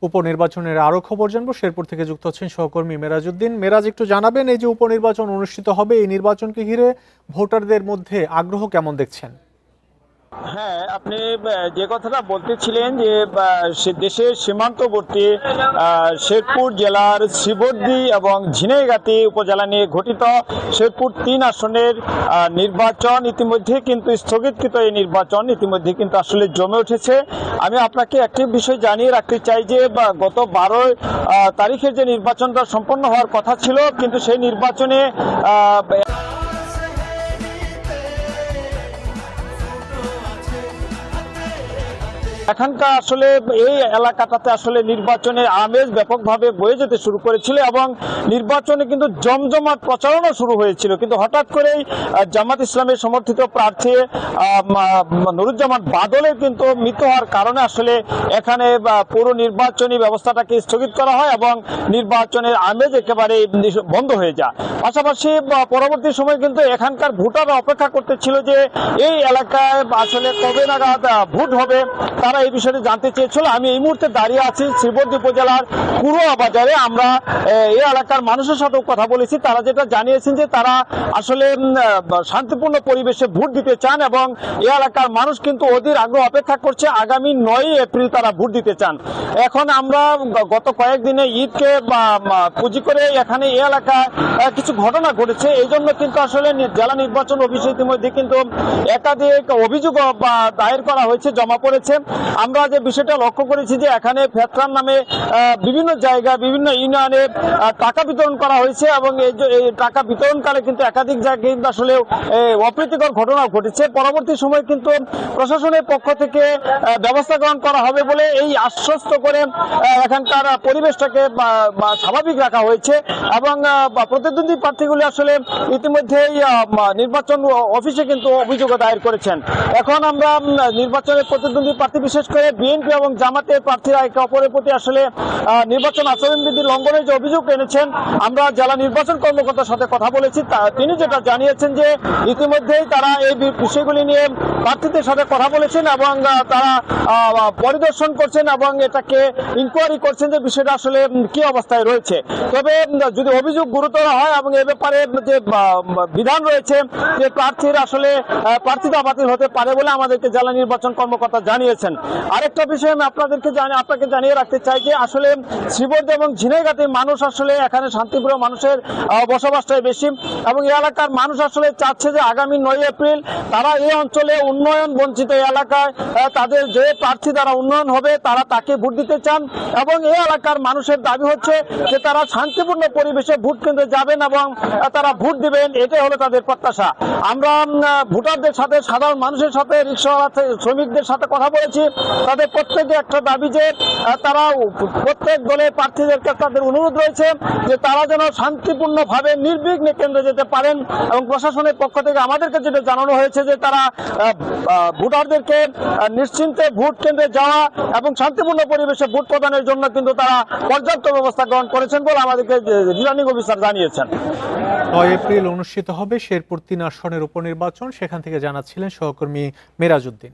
উপনির্বাচনের আরো খবর জানবো। শেরপুর থেকে যুক্ত হচ্ছেন সহকর্মী মেরাজউদ্দিন। মেরাজ, একটু জানাবেন, এই যে উপনির্বাচন অনুষ্ঠিত হবে, এই নির্বাচনকে ঘিরে ভোটারদের মধ্যে আগ্রহ কেমন দেখছেন? হ্যাঁ, আপনি যে কথাটা বলতেছিলেন যে দেশের সীমান্তবর্তী শেরপুর জেলার শ্রীবর্দী এবং ঝিনাইগাতি উপজেলা নিয়ে গঠিত শেরপুর ৩ আসনের নির্বাচন ইতিমধ্যে কিন্তু স্থগিতকৃত। এই নির্বাচন ইতিমধ্যে কিন্তু আসলে জমে উঠেছে। আমি আপনাকে একটি বিষয় জানিয়ে রাখতে চাই যে গত 12 তারিখে যে নির্বাচনটা সম্পন্ন হওয়ার কথা ছিল, কিন্তু সেই নির্বাচনে এখানকার আসলে এই এলাকাটাতে আসলে নির্বাচনের আমেজ ব্যাপকভাবে বয়ে যেতে শুরু করেছিল এবং নির্বাচনে কিন্তু জমজমাট প্রচারণা শুরু হয়েছিল। কিন্তু হঠাৎ করেই জামাত ইসলামের সমর্থিত প্রার্থী নুরুজ্জামান বাদলের কিন্তু মৃত্যু হওয়ার কারণে আসলে এখানে পুরো নির্বাচনী ব্যবস্থাটাকে স্থগিত করা হয় এবং নির্বাচনের আমেজ একেবারে বন্ধ হয়ে যায়। পাশাপাশি পরবর্তী সময় কিন্তু এখানকার ভোটাররা অপেক্ষা করতেছিল যে এই এলাকায় আসলে কবে নাগাদ ভোট হবে, তারা এই বিষয়টি জানতে চেয়েছিল। আমি এই মুহূর্তে দাঁড়িয়ে আছি শ্রীবর্দী উপজেলার কুড়ুয়া বাজারে। আমরা এই এলাকার মানুষের সাথেও কথা বলেছি। তারা যেটা জানিয়েছেন যে তারা আসলে শান্তিপূর্ণ পরিবেশে ভোট দিতে চান এবং এই এলাকার মানুষ কিন্তু অধীর আগ্রহ অপেক্ষা করছে। আগামী 9 এপ্রিল তারা ভোট দিতে চান। এখন আমরা গত কয়েকদিনে ঈদকে পুঁজি করে এখানে এই এলাকায় কিছু ঘটনা ঘটেছে। এই জন্য কিন্তু আসলে জেলা নির্বাচন অফিসে ইতিমধ্যে কিন্তু একাধিক অভিযোগ দায়ের করা হয়েছে, জমা পড়েছে। আমরা যে বিষয়টা লক্ষ্য করেছি যে এখানে ফেতরান নামে বিভিন্ন জায়গায় বিভিন্ন ইউনিয়নে টাকা বিতরণ করা হয়েছে এবং এই টাকা বিতরণকালে কিন্তু একাধিক জায়গায় কিন্তু আসলে অপ্রীতিকর ঘটনাও ঘটেছে। পরবর্তী সময় কিন্তু প্রশাসনের পক্ষ থেকে ব্যবস্থা গ্রহণ করা হবে বলে এই আশ্বস্ত করে এখানকার পরিবেশটাকে স্বাভাবিক রাখা হয়েছে এবং প্রতিদ্বন্দ্বী প্রার্থীগুলি আসলে ইতিমধ্যেই নির্বাচন অফিসে কিন্তু অভিযোগ দায়ের করেছেন। এখন আমরা নির্বাচনের প্রতিদ্বন্দ্বী প্রার্থী বিশেষ করে বিএনপি এবং জামাতের প্রার্থীরা একে অপরের প্রতি আসলে নির্বাচন আচরণবিধি লঙ্ঘনের যে অভিযোগ এনেছেন, আমরা জেলা নির্বাচন কর্মকর্তার সাথে কথা বলেছি। তিনি যেটা জানিয়েছেন যে ইতিমধ্যেই তারা এই বিষয়গুলি নিয়ে প্রার্থীদের সাথে কথা বলেছেন এবং তারা পরিদর্শন করছেন এবং এটাকে ইনকোয়ারি করছেন যে বিষয়টা আসলে কি অবস্থায় রয়েছে। তবে যদি অভিযোগ গুরুতর হয় এবং এ ব্যাপারে যে বিধান রয়েছে যে প্রার্থীর আসলে প্রার্থিতা বাতিল হতে পারে বলে আমাদেরকে জেলা নির্বাচন কর্মকর্তা জানিয়েছেন। আরেকটা বিষয় আমি আপনাকে জানিয়ে রাখতে চাই যে আসলে শ্রীবর্দী এবং ঝিনাইগাতির মানুষ আসলে এখানে শান্তিপ্রিয় মানুষের বসবাসটাই বেশি এবং এই এলাকার মানুষ আসলে চাচ্ছে যে আগামী 9 এপ্রিল তারা এই অঞ্চলে উন্নয়ন বঞ্চিত এলাকায় তাদের যে প্রার্থী দ্বারা উন্নয়ন হবে তারা তাকে ভোট দিতে চান এবং এই এলাকার মানুষের দাবি হচ্ছে যে তারা শান্তিপূর্ণ পরিবেশে ভোট কেন্দ্রে যাবেন এবং তারা ভোট দিবেন, এটাই হলো তাদের প্রত্যাশা। আমরা ভোটারদের সাথে, সাধারণ মানুষের সাথে, রিক্সাওয়ালা শ্রমিকদের সাথে কথা বলেছি। তাদের প্রত্যেকে একটা দাবি যে তারা প্রত্যেক দলের প্রার্থীদেরকে তাদের অনুরোধ রয়েছে যে তারা যেন শান্তিপূর্ণভাবে নির্বিঘ্নে কেন্দ্রে যেতে পারেন এবং প্রশাসনের পক্ষ থেকে আমাদেরকে যেটা জানানো হয়েছে যে তারা ভোটারদেরকে নিশ্চিন্তে ভোট কেন্দ্রে যাওয়া এবং শান্তিপূর্ণ পরিবেশে ভোট প্রদানের জন্য কিন্তু তারা পর্যাপ্ত ব্যবস্থা গ্রহণ করেছেন বলে আমাদেরকে রিটার্নিং অফিসার জানিয়েছেন। 9 এপ্রিল অনুষ্ঠিত হবে শেরপুর 3 আসনের উপনির্বাচন। সেখান থেকে জানাচ্ছিলেন সহকর্মী মেরাজউদ্দিন।